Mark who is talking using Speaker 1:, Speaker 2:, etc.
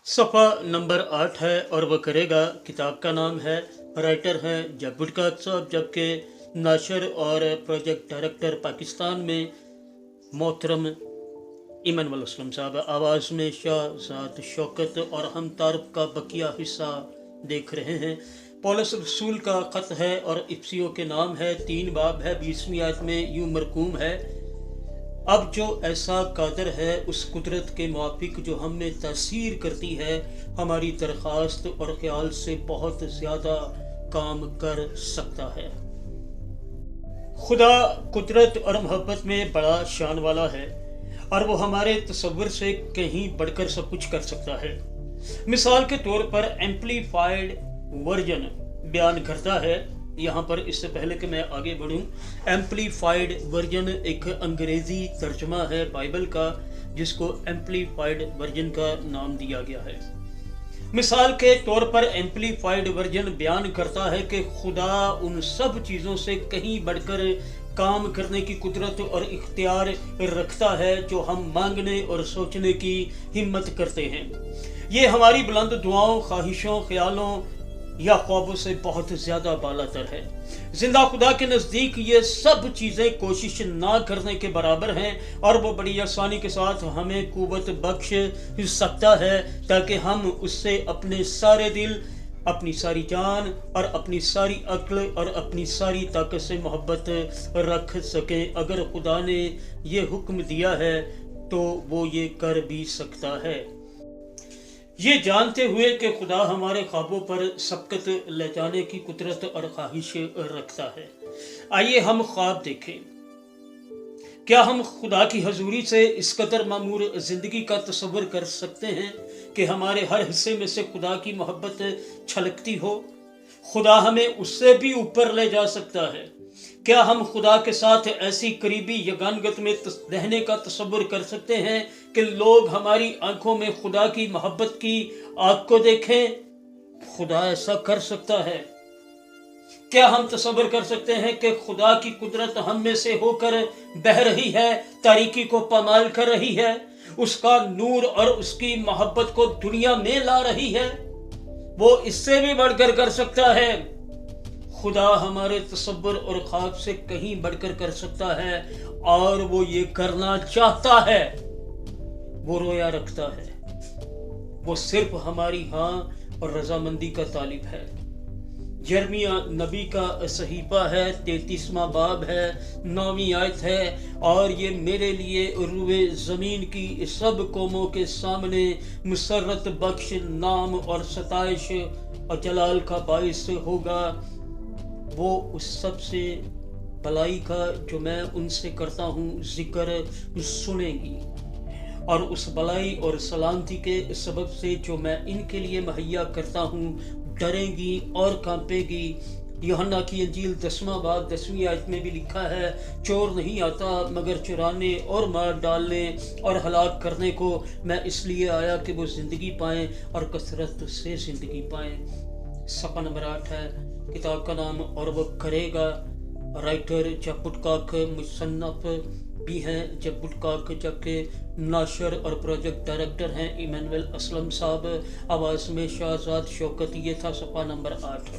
Speaker 1: सफ़ा नंबर 8 है और वह करेगा। किताब का नाम है, राइटर हैं जगबुट काक साहब, जबकि नाशर और प्रोजेक्ट डायरेक्टर पाकिस्तान में मोहतरम इमानुअल असलम साहब। आवाज़ में शाहजाद शौकत और हम तारफ का बकिया हिस्सा देख रहे हैं। पौलुस रसूल का ख़त है और इफ्सियों के नाम है। 3 बाब है। 20वीं आयत में यूं मरकूम है, अब जो ऐसा कादर है उस कुदरत के मुआफिक जो हम में तासीर करती है, हमारी दरख्वास्त और ख्याल से बहुत ज़्यादा काम कर सकता है। खुदा कुदरत और मोहब्बत में बड़ा शान वाला है और वो हमारे तसव्वुर से कहीं बढ़कर सब कुछ कर सकता है। मिसाल के तौर पर एम्पलीफाइड वर्जन बयान करता है, यहाँ पर इससे पहले कि मैं आगे बढ़ूँ, एम्पलीफाइड वर्जन एक अंग्रेज़ी तर्जमा है बाइबल का, जिसको एम्पलीफाइड वर्जन का नाम दिया गया है। मिसाल के तौर पर एम्पलीफाइड वर्जन बयान करता है कि खुदा उन सब चीज़ों से कहीं बढ़कर काम करने की कुदरत और इख्तियार रखता है जो हम मांगने और सोचने की हिम्मत करते हैं। ये हमारी बुलंद दुआओं, ख्वाहिशों, ख्यालों या ख्वाबों से बहुत ज़्यादा बालातर है। जिंदा खुदा के नज़दीक ये सब चीज़ें कोशिश ना करने के बराबर हैं और वो बड़ी आसानी के साथ हमें कुव्वत बख्श सकता है ताकि हम उससे अपने सारे दिल, अपनी सारी जान और अपनी सारी अक्ल और अपनी सारी ताकत से मोहब्बत रख सकें। अगर खुदा ने ये हुक्म दिया है तो वो ये कर भी सकता है। ये जानते हुए कि खुदा हमारे ख्वाबों पर सबकत ले जाने की कुदरत और ख्वाहिश रखता है, आइए हम ख्वाब देखें। क्या हम खुदा की हजूरी से इस कदर मामूर ज़िंदगी का तसव्वुर कर सकते हैं कि हमारे हर हिस्से में से खुदा की मोहब्बत छलकती हो? खुदा हमें उससे भी ऊपर ले जा सकता है। क्या हम खुदा के साथ ऐसी करीबी यगानगत में रहने का तसव्वुर कर सकते हैं कि लोग हमारी आंखों में खुदा की मोहब्बत की आग को देखें? खुदा ऐसा कर सकता है। क्या हम तसव्वुर कर सकते हैं कि खुदा की कुदरत हम में से होकर बह रही है, तारीकी को पामाल कर रही है, उसका नूर और उसकी मोहब्बत को दुनिया में ला रही है? वो इससे भी बढ़कर कर सकता है। खुदा हमारे तसव्वुर और ख्वाब से कहीं बढ़कर कर सकता है और वो ये करना चाहता है। वो रोया रखता है, वो सिर्फ हमारी हाँ और रजामंदी का तालिब है। यिर्मयाह नबी का सहीफा है, 33वां बाब है, 9वीं आयत है, और ये मेरे लिए रूए ज़मीन की सब कौमों के सामने मुसर्रत बख्श नाम और सताइश और जलाल का बाइस होगा। वो उस सब से भलाई का जो मैं उनसे करता हूँ जिक्र सुनेंगी, और उस भलाई और सलामती के सबब से जो मैं इनके लिए मुहैया करता हूँ डरेंगी और कांपेगी। यूहन्ना की इंजील 10वां बाब 10वीं आयत में भी लिखा है, चोर नहीं आता मगर चुराने और मार डालने और हलाक करने को, मैं इसलिए आया कि वो ज़िंदगी पाएँ और कसरत से ज़िंदगी पाएँ। सफ़ा नंबर 8 है। किताब का नाम और वो करेगा। राइटर जगबुट काक, मुसन्नफ भी हैं जगबुट काक, जबकि नाशर और प्रोजेक्ट डायरेक्टर हैं इमानुअल असलम साहब। आवाज़ में शाहजाद शौकत। ये था सफ़ा नंबर 8।